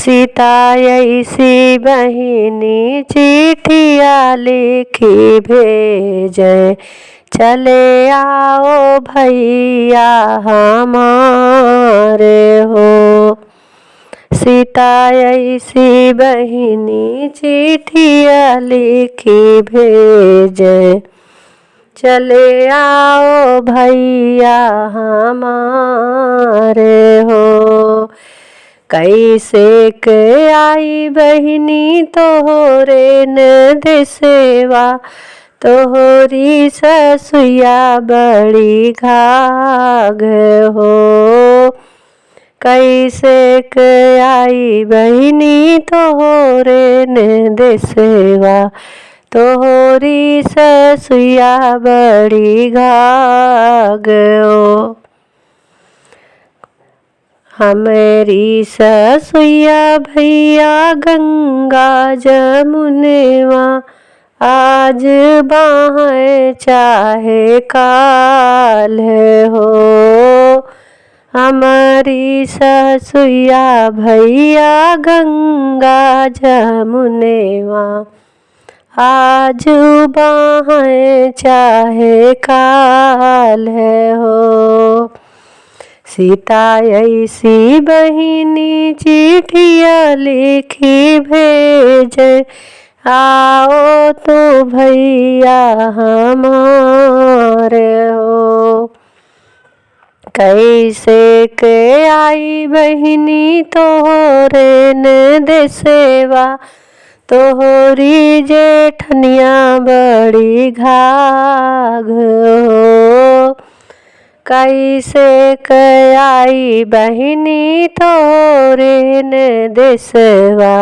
सीता ऐसी बहिनी चिट्ठिया लिखी भेजे, चले आओ भैया हमारे हो। सीता ऐसी बहिनी चिट्ठिया लिखी भेजे, चले आओ भैया हमारे हो। कैसे के आई बहिनी तोहरे न देसेवा, तोहरी ससुया बड़ी घाघ हो। कैसे के आई बहिनी तोहरे न देसेवा, तोहरी ससुया बड़ी घाघ हो। हमारी ससुया भैया गंगा जमुनेवा, आज बाहें चाहे काल हो। हमारी ससुया भैया गंगा जमुनेवा, आज बाहें चाहे काल हो। सीता ऐसी बहिनी चिट्ठिया लिखी भेजे, आओ तो भैया हमारे हो। कैसे के आई बहिनी तोहरे न देसेवा, तोहरी जेठनिया बड़ी घाघ हो। कैसे के आई बहिनी तोहरे न देसेवा,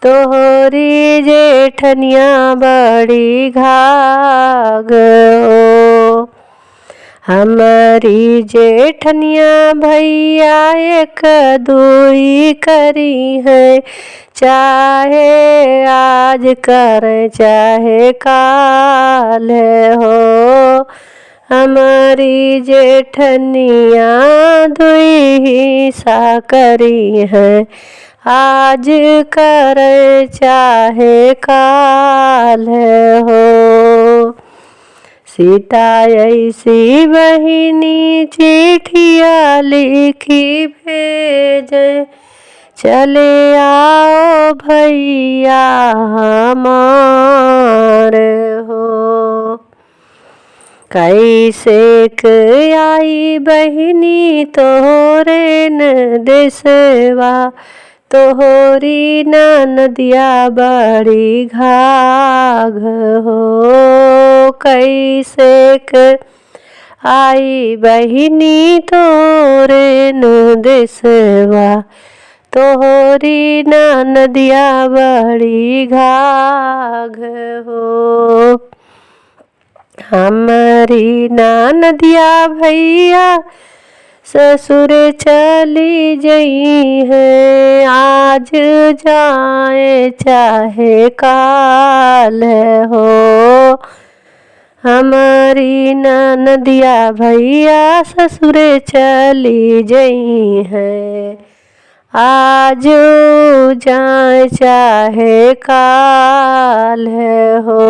तोहरी जेठनिया बड़ी घाघ हो। हमारी जेठनिया भैया एक दुई करी है, चाहे आज करें चाहे काल हो। हमारी जेठनिया दुई हिस्सा करी है, आज करे चाहे काल हो। सीता ऐसी बहिनी चिट्ठिया लिखी भेजे, चले आओ भैया हमारे हो। कैसे के आई बहिनी तोहरे न देसेवा, तोहरी नदिया बड़ी घाघ हो। कैसे के आई बहिनी तोहरे न देसेवा, तोहरी नदिया बड़ी घाघ हो। हमारी नदिया भैया ससुर चली जई है, आज जाए चाहे काल हो। हमारी नदिया भैया ससुर चली जई है, आज जाए चाहे काल हो।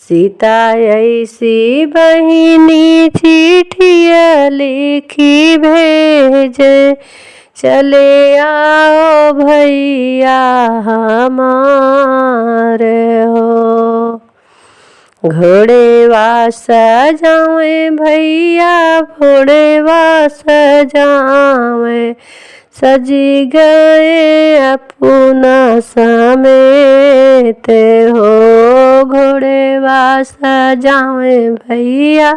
सीता ऐसी बहिनी चिट्ठिया लिखी भेजे, चले आओ भैया हमारे हो। घोड़ेवा सजावे भैया घोड़ेवा सजावे, सजी गए अपना समेत हो। घोड़ेवा सजावे भैया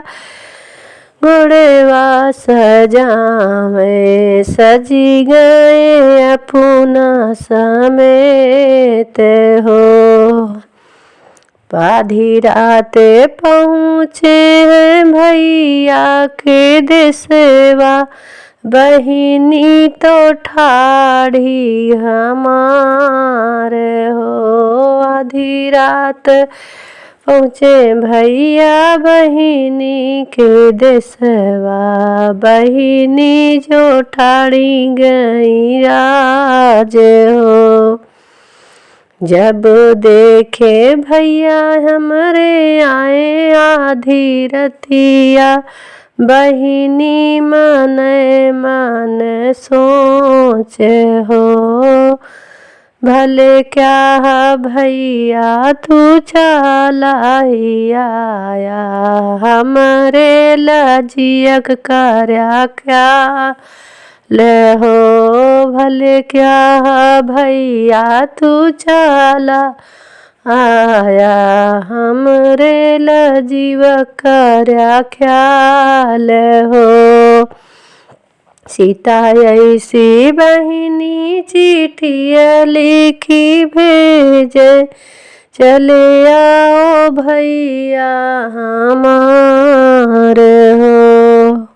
घोड़ेवा सजावे, सजी गए अपना समेत हो। आधी रात पहुँचे हैं भैया के देसेवा, बहिनी तो ठाढ़ी हमारे हो। आधी रात पहुँचे भैया बहिनी के देशवा, बहिनी जो ठाड़ी गई राज हो। जब देखे भैया हमरे आए आधी रतिया, बहिनी मन मन सोच हो। भले क्या भैया तू चला ही आया, हमरे लजियक करया क्या ले हो। भले क्या भैया तू चला आया, हमरे लजियक करया ख्याल हो। सीता ऐसी बहिनी चिट्ठिया लिखी भेजे, चले आओ भैया हमार हो।